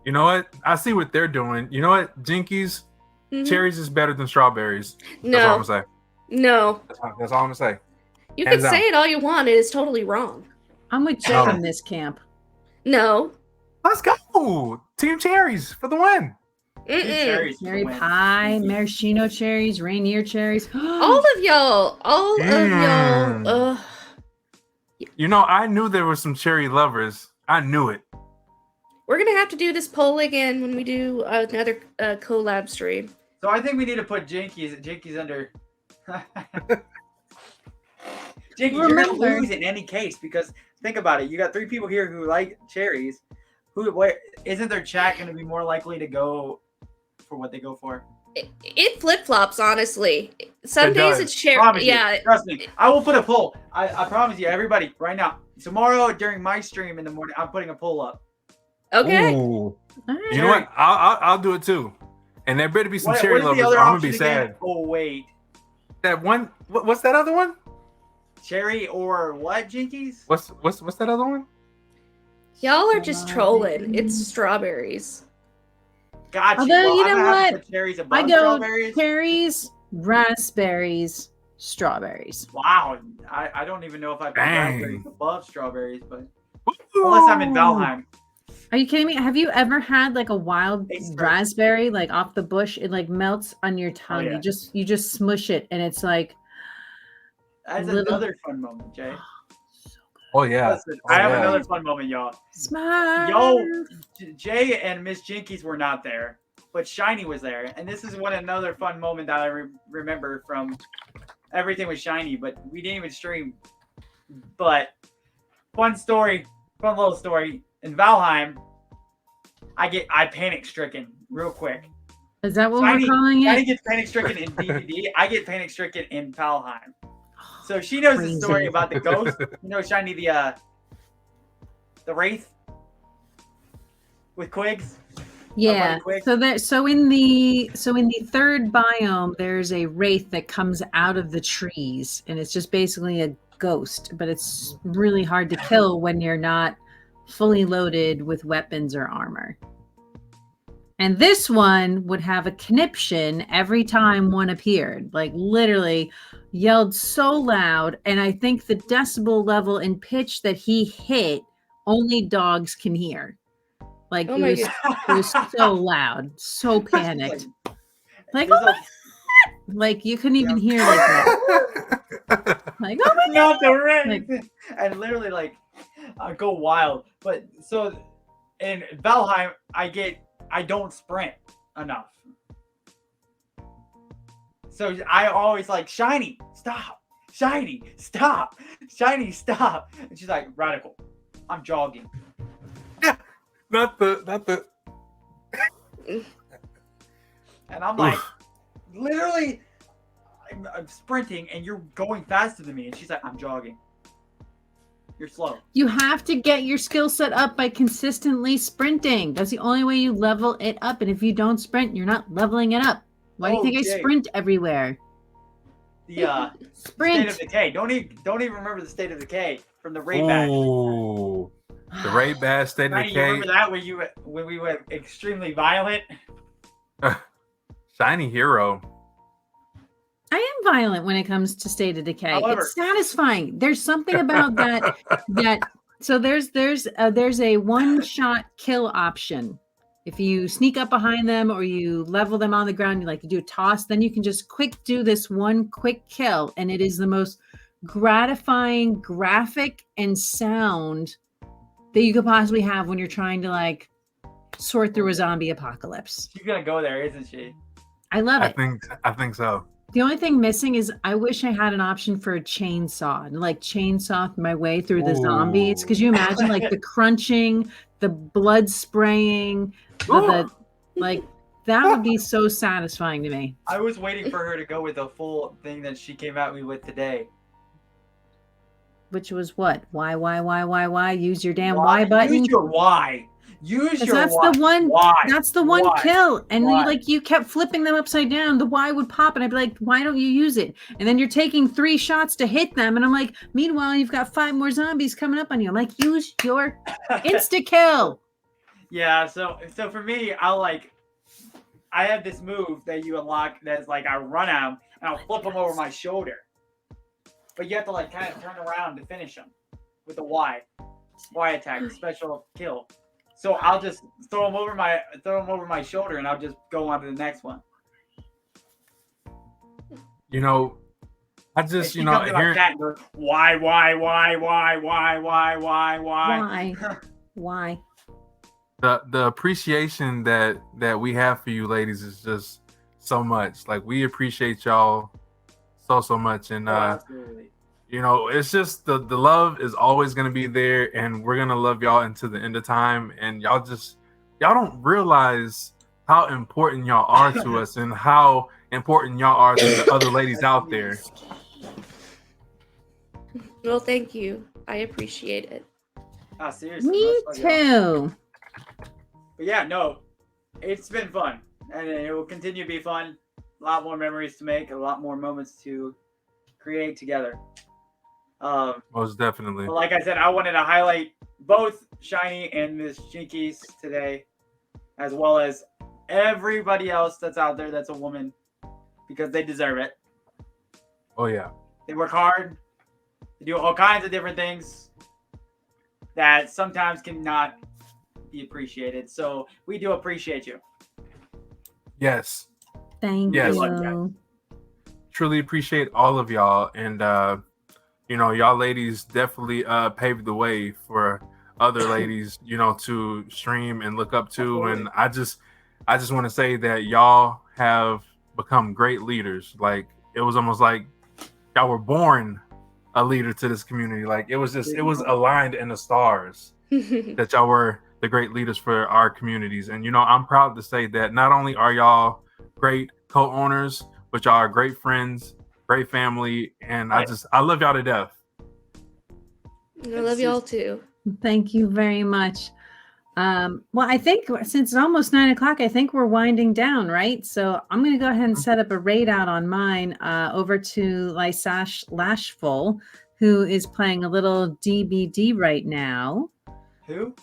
You know what? I see what they're doing. You know what? Jinkies, Mhm. cherries is better than strawberries. That's all I'm No, gonna say. no. That's all I'm gonna say. You can Hands say down. it all you want. It is totally wrong. I'm with Jay Oh. in this camp. No. Let's go, Team Cherries for the win. Mm-mm. Cherries for the Cherry win. pie, maraschino cherries, Rainier cherries. All of y'all. All of Mm. y'all. Ugh. You know, I knew there were some cherry lovers. I knew it. We're gonna have to do this poll again when we do another collab stream. So I think we need to put Jinkies under. Jinkies, you're gonna Remember- lose in any case because think about it. You got 3 people here who like cherries. Isn't their chat going to be more likely to go for what they go for? It flip flops, honestly. Some It days does. it's cherry. Promise you. Yeah. Trust me. I will put a poll. I promise you, everybody, right now. Tomorrow during my stream in the morning, I'm putting a poll up. Okay. Ooh. All right. You know what? I'll do it too. And there better be some What cherry is the lovers. other Or I'm gonna option be again? sad. Oh wait, That one. What's that other one? cherry or what, Jinkies? What's that other one? Y'all are just trolling. It's strawberries. Got you. Although, Well, you I'm know gonna have to what? put cherries I above go strawberries. cherries, raspberries, strawberries. Wow, I don't even know if I put Dang. raspberries above strawberries, but unless I'm in Valheim. Are you kidding me? Have you ever had like a wild Tastes great. raspberry like off the bush? It like melts on your tongue. yeah. You just smush it and it's like That's Little- another fun moment, Jay. Oh yeah. Listen, Oh, I have yeah. another fun moment, y'all. smile. Yo, Jay and Miss Jinkies were not there, but Shiny was there, and this is another fun moment that I remember from everything with Shiny. But we didn't even stream. But fun little story. In Valheim, I panic stricken real quick. Is that what Shiny- we're calling Shiny it? gets panic stricken in DVD. I get panic stricken in Valheim. So she knows the story Crazy. about the ghost. You know, Shiny the wraith with Quigs. Yeah. quick. So in the third biome, there's a wraith that comes out of the trees, and it's just basically a ghost, but it's really hard to kill when you're not fully loaded with weapons or armor. And this one would have a conniption every time one appeared, like literally yelled so loud. And I think the decibel level and pitch that he hit, only dogs can hear. Like Oh it my was, it was so loud, so panicked. Like, There's oh my God! Like you couldn't even hear like that. Like, oh my God! not the wraith, and literally like I go wild. But so in Valheim, I don't sprint enough. So I always like Shiny, stop, Shiny, stop, Shiny, stop. And she's like, Radical, I'm jogging. not the. And I'm like, Oof. literally, I'm sprinting and you're going faster than me. And she's like, I'm jogging. You're slow. You have to get your skill set up by consistently sprinting. That's the only way you level it up. And if you don't sprint, you're not leveling it up. Why do you think I Jay. sprint everywhere? The Sprint. State of Decay. Don't even remember the State of Decay from the raid back. Ooh, the Ray Bass State of Shiny, you Decay. remember that when we went extremely violent? Shiny Hero. I am violent when it comes to State of Decay. However- It's satisfying. There's something about that. So there's a one-shot kill option. If you sneak up behind them or you level them on the ground, you do a toss, then you can just do this one quick kill, and it is the most gratifying graphic and sound that you could possibly have when you're trying to sort through a zombie apocalypse. She's gonna go there, isn't she? I love I it. think so. The only thing missing is I wish I had an option for a chainsaw and chainsaw my way through the zombies. Ooh. Could you imagine the crunching, the blood spraying, that would be so satisfying to me. I was waiting for her to go with the full thing that she came at me with today. Which was what? Why? Use your damn Y button. Use your Y. Use 'Cause your that's Y. the one. Why? That's the one Why? kill, and Why? you kept flipping them upside down. The Y would pop, and I'd be like, "Why don't you use it?" And then you're taking 3 shots to hit them, and I'm like, "Meanwhile, you've got 5 more zombies coming up on you." I'm like, "Use your insta kill." Yeah, so for me, I have this move that you unlock that's I run at him and I'll flip him over my shoulder. But you have to kind of turn around to finish him with a Y attack, special kill. So I'll just throw him over my shoulder and I'll just go on to the next one. I just And she comes in like hearing that and goes, why? Why? the appreciation that we have for you ladies is just so much. We appreciate y'all so much, and absolutely. it's just the love is always going to be there, and we're going to love y'all into the end of time. And y'all don't realize how important y'all are to us and how important y'all are to the other ladies out there. Well, thank you. I appreciate it. Seriously. Me much love, y'all. too. But yeah, no, it's been fun. and it will continue to be fun. A lot more memories to make, a lot more moments to create together. Most definitely. But like I said, I wanted to highlight both Shiny and Miss Jinkies today, as well as everybody else that's out there that's a woman, because they deserve it. Oh yeah. They work hard. They do all kinds of different things that sometimes cannot be appreciated. So we do appreciate you. Yes. Thank Yes. you. Truly appreciate all of y'all, and y'all ladies definitely paved the way for other ladies, to stream and look up to. And I just want to say that y'all have become great leaders. Like, it was almost like y'all were born a leader to this community. Like, it was aligned in the stars that y'all were the great leaders for our communities. And I'm proud to say that not only are y'all great co-owners, but y'all are great friends, great family, and I love y'all to death. I love y'all too. Thank you very much. Well, I think since it's almost 9 o'clock, I think we're winding down, right? So I'm going to go ahead and set up a raid out on mine over to Lysash Lashful, who is playing a little DBD right now. Who?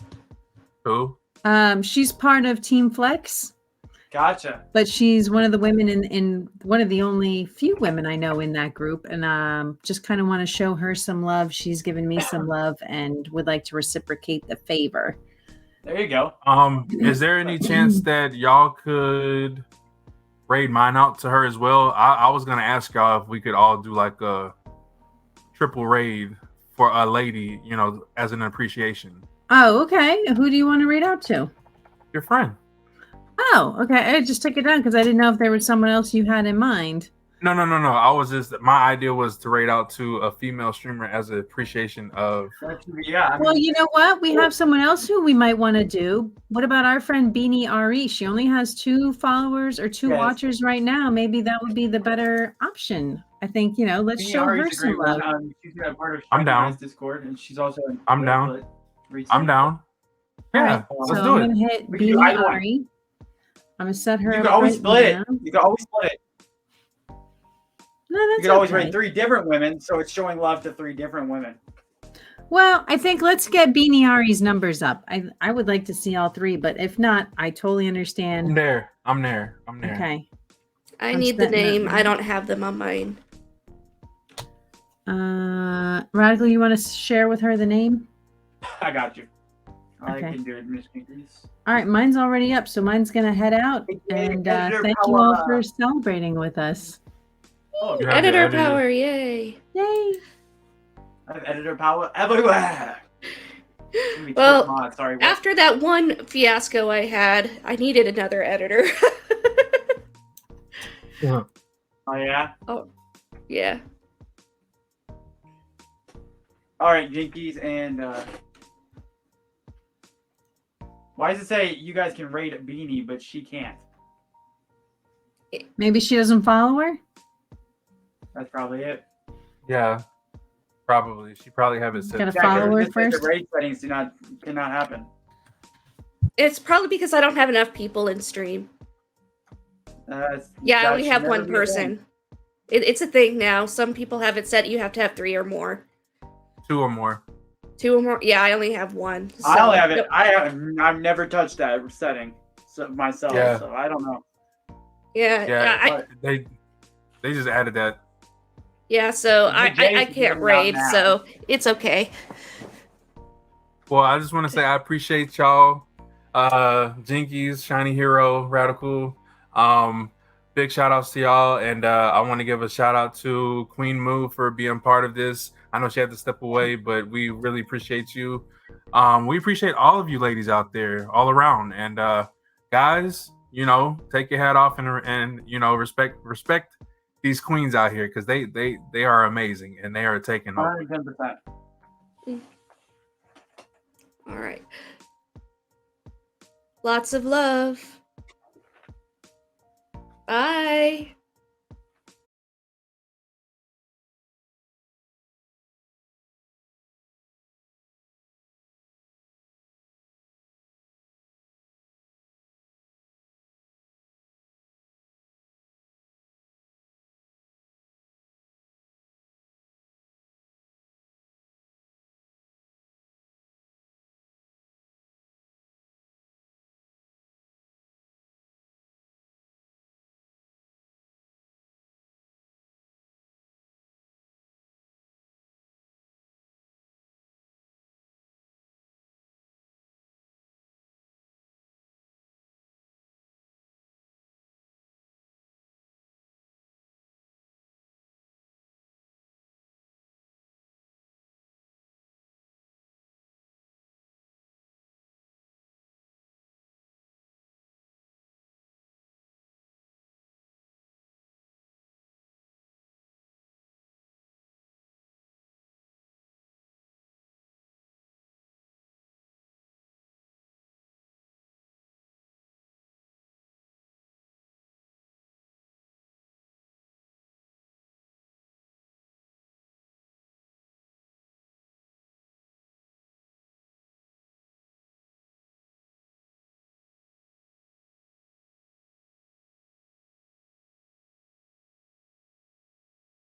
She's part of Team Flex. Gotcha. But she's one of the women in one of the only few women I know in that group, and just kind of want to show her some love. She's given me some love and would like to reciprocate the favor. There you go. Is there any chance that y'all could raid mine out to her as well? I was gonna ask y'all if we could all do like a triple raid for a lady, as an appreciation. Oh, okay. Who do you want to raid out to? Your friend. Oh, okay. I just took it down because I didn't know if there was someone else you had in mind. No. My idea was to raid out to a female streamer as an appreciation of. Yeah. Well, you know what? We have someone else who we might want to do. What about our friend Beanie Ari? She only has 2 followers or 2 watchers right now. Maybe that would be the better option. I think, let's show her some love. She's a part of I'm down. Discord, and she's also in I'm down. I'm down. All Yeah, right, let's so do I'm it. going to hit Beanie Ari. I'm going to set her You up. can always split now. it. You can always split it. No, that's You can always okay. rate 3 different women, so it's showing love to 3 different women. Well, I think let's get Beanie Ari's numbers up. I would like to see all 3, but if not, I totally understand. I'm there. Okay. I need the name. I don't have them on mine. Radical, you want to share with her the name? I got you. I Okay. can do it, Miss Pinkies. All right, mine's already up, so mine's going to head out. And thank you all for celebrating with us. Oh, You have the Editor editor. power, yay. Yay. I have editor power everywhere. Well, Sorry, what? After that one fiasco I had, I needed another editor. Oh, yeah? Yeah. All right, Jinkies, and why does it say you guys can raid Beanie, but she can't? Maybe she doesn't follow her? That's probably it. Yeah, probably. She probably have it set. Gotta Yeah, follow her just like first. the raid settings cannot happen. It's probably because I don't have enough people in stream. Yeah, I that only should have never one be a thing. person. It's a thing now. Some people have it set you have to have 3 or more. 2 or more. 2 or more. Yeah, I only have 1. I only have it. Nope. I've never touched that setting myself, Yeah. so I don't know. Yeah, They just added that. yeah. So The I Jays can't getting out raid, now. so it's okay. Well, I just want to say I appreciate y'all, Jinkies, Shiny Hero, Radical. Big shout outs to y'all, and I want to give a shout out to Queen Moo for being part of this. I know she had to step away, but we really appreciate you. We appreciate all of you ladies out there, all around, and guys, take your hat off and respect these queens out here, because they are amazing and they are taking over. 110%. All right. Lots of love. Bye.